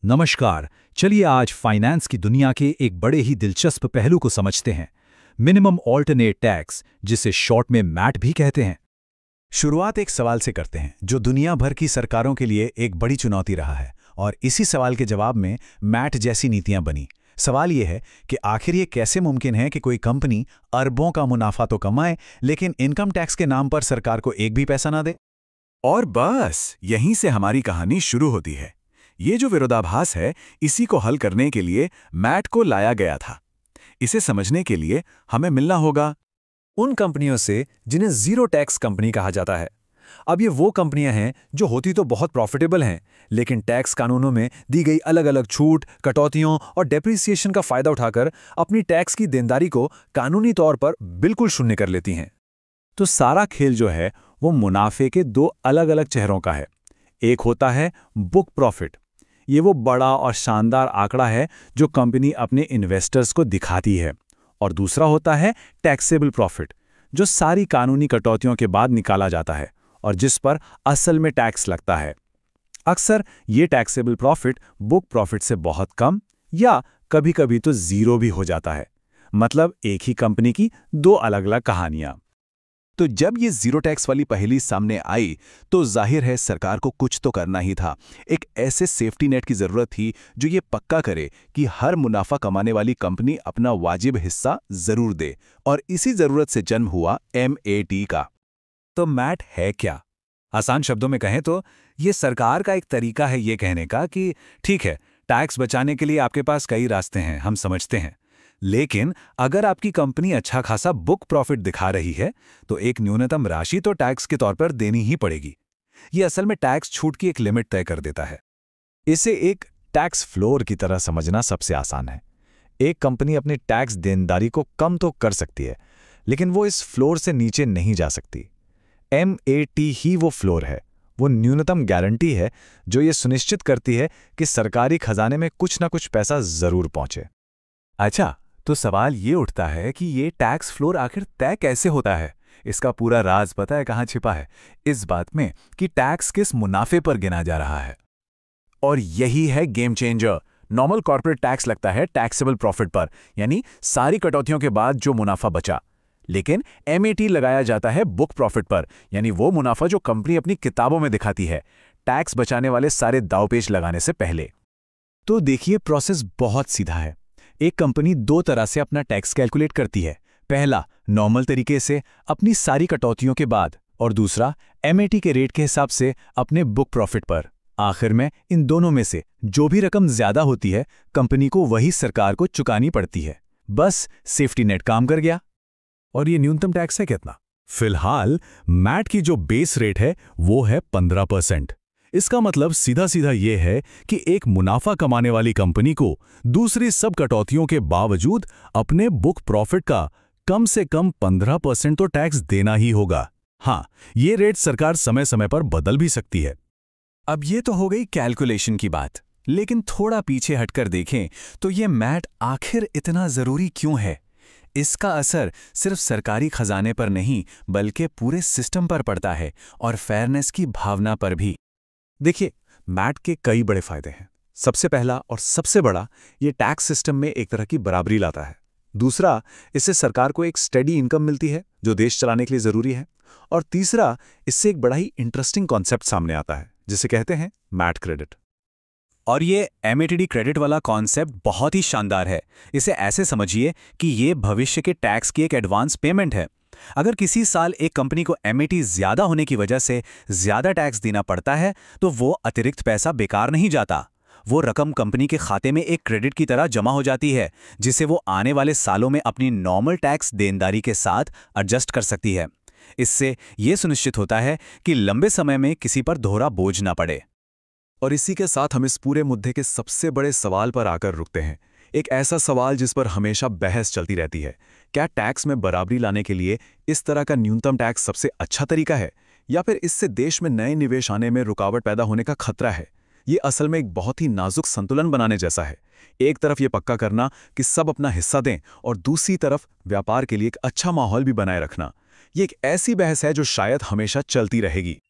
नमस्कार। चलिए आज फाइनेंस की दुनिया के एक बड़े ही दिलचस्प पहलू को समझते हैं, मिनिमम ऑल्टरनेट टैक्स, जिसे शॉर्ट में मैट भी कहते हैं। शुरुआत एक सवाल से करते हैं जो दुनिया भर की सरकारों के लिए एक बड़ी चुनौती रहा है, और इसी सवाल के जवाब में मैट जैसी नीतियां बनी। सवाल ये है कि आखिर ये कैसे मुमकिन है कि कोई कंपनी अरबों का मुनाफा तो कमाए लेकिन इनकम टैक्स के नाम पर सरकार को एक भी पैसा ना दे। और बस यहीं से हमारी कहानी शुरू होती है। ये जो विरोधाभास है, इसी को हल करने के लिए मैट को लाया गया था। इसे समझने के लिए हमें मिलना होगा उन कंपनियों से जिन्हें जीरो टैक्स कंपनी कहा जाता है। अब ये वो कंपनियां हैं जो होती तो बहुत प्रॉफिटेबल हैं, लेकिन टैक्स कानूनों में दी गई अलग अलग छूट, कटौतियों और डेप्रिसिएशन का फायदा उठाकर अपनी टैक्स की देनदारी को कानूनी तौर पर बिल्कुल शून्य कर लेती हैं। तो सारा खेल जो है वो मुनाफे के दो अलग अलग चेहरों का है। एक होता है बुक प्रॉफिट। ये वो बड़ा और शानदार आंकड़ा है जो कंपनी अपने इन्वेस्टर्स को दिखाती है। और दूसरा होता है टैक्सेबल प्रॉफिट, जो सारी कानूनी कटौतियों के बाद निकाला जाता है और जिस पर असल में टैक्स लगता है। अक्सर ये टैक्सेबल प्रॉफिट बुक प्रॉफिट से बहुत कम या कभी-कभी तो जीरो भी हो जाता है। मतलब एक ही कंपनी की दो अलग-अलग कहानियां। तो जब ये जीरो टैक्स वाली पहेली सामने आई तो जाहिर है सरकार को कुछ तो करना ही था। एक ऐसे सेफ्टी नेट की जरूरत थी जो ये पक्का करे कि हर मुनाफा कमाने वाली कंपनी अपना वाजिब हिस्सा जरूर दे। और इसी जरूरत से जन्म हुआ MAT का। तो मैट है क्या? आसान शब्दों में कहें तो ये सरकार का एक तरीका है ये कहने का कि ठीक है, टैक्स बचाने के लिए आपके पास कई रास्ते हैं, हम समझते हैं, लेकिन अगर आपकी कंपनी अच्छा खासा बुक प्रॉफिट दिखा रही है तो एक न्यूनतम राशि तो टैक्स के तौर पर देनी ही पड़ेगी। ये असल में टैक्स छूट की एक लिमिट तय कर देता है। इसे एक टैक्स फ्लोर की तरह समझना सबसे आसान है। एक कंपनी अपनी टैक्स देनदारी को कम तो कर सकती है, लेकिन वो इस फ्लोर से नीचे नहीं जा सकती। MAT ही वो फ्लोर है, वो न्यूनतम गारंटी है जो ये सुनिश्चित करती है कि सरकारी खजाने में कुछ ना कुछ पैसा जरूर पहुंचे। अच्छा, तो सवाल ये उठता है कि ये टैक्स फ्लोर आखिर तय कैसे होता है? इसका पूरा राज पता है कहाँ छिपा है? इस बात में कि टैक्स किस मुनाफे पर गिना जा रहा है। और यही है game changer. Normal corporate tax लगता है टैक्सेबल प्रॉफिट पर, यानी सारी कटौतियों के बाद जो मुनाफा बचा। लेकिन MAT लगाया जाता है बुक प्रॉफिट पर, यानी वो मुनाफा जो कंपनी अपनी किताबों में दिखाती है, टैक्स बचाने वाले सारे दावपेच लगाने से पहले। तो देखिए, प्रोसेस बहुत सीधा है। एक कंपनी दो तरह से अपना टैक्स कैलकुलेट करती है। पहला नॉर्मल तरीके से अपनी सारी कटौतियों के बाद, और दूसरा MAT के रेट के हिसाब से अपने बुक प्रॉफिट पर। आखिर में इन दोनों में से जो भी रकम ज्यादा होती है कंपनी को वही सरकार को चुकानी पड़ती है। बस सेफ्टी नेट काम कर गया। और ये न्यूनतम टैक्स है कितना? फिलहाल मैट की जो बेस रेट है वो है 15%। इसका मतलब सीधा सीधा ये है कि एक मुनाफा कमाने वाली कंपनी को दूसरी सब कटौतियों के बावजूद अपने बुक प्रॉफिट का कम से कम 15% तो टैक्स देना ही होगा। हाँ, ये रेट सरकार समय समय पर बदल भी सकती है। अब ये तो हो गई कैलकुलेशन की बात, लेकिन थोड़ा पीछे हटकर देखें तो ये मैट आखिर इतना जरूरी क्यों है? इसका असर सिर्फ सरकारी खजाने पर नहीं बल्कि पूरे सिस्टम पर पड़ता है, और फेयरनेस की भावना पर भी। देखिए, मैट के कई बड़े फायदे हैं। सबसे पहला और सबसे बड़ा, ये टैक्स सिस्टम में एक तरह की बराबरी लाता है। दूसरा, इससे सरकार को एक स्टेडी इनकम मिलती है जो देश चलाने के लिए जरूरी है। और तीसरा, इससे एक बड़ा ही इंटरेस्टिंग कॉन्सेप्ट सामने आता है जिसे कहते हैं मैट क्रेडिट। और ये MATD क्रेडिट वाला कॉन्सेप्ट बहुत ही शानदार है। इसे ऐसे समझिए कि ये भविष्य के टैक्स की एक एडवांस पेमेंट है। अगर किसी साल एक कंपनी को MAT ज्यादा होने की वजह से ज्यादा टैक्स देना पड़ता है तो वो अतिरिक्त पैसा बेकार नहीं जाता। वो रकम कंपनी के खाते में एक क्रेडिट की तरह जमा हो जाती है, जिसे वो आने वाले सालों में अपनी नॉर्मल टैक्स देनदारी के साथ एडजस्ट कर सकती है। इससे ये सुनिश्चित होता है कि लंबे समय में किसी पर दोहरा बोझ ना पड़े। और इसी के साथ हम इस पूरे मुद्दे के सबसे बड़े सवाल पर आकर रुकते हैं। एक ऐसा सवाल जिस पर हमेशा बहस चलती रहती है। क्या टैक्स में बराबरी लाने के लिए इस तरह का न्यूनतम टैक्स सबसे अच्छा तरीका है, या फिर इससे देश में नए निवेश आने में रुकावट पैदा होने का खतरा है? ये असल में एक बहुत ही नाजुक संतुलन बनाने जैसा है। एक तरफ ये पक्का करना कि सब अपना हिस्सा दें, और दूसरी तरफ व्यापार के लिए एक अच्छा माहौल भी बनाए रखना। ये एक ऐसी बहस है जो शायद हमेशा चलती रहेगी।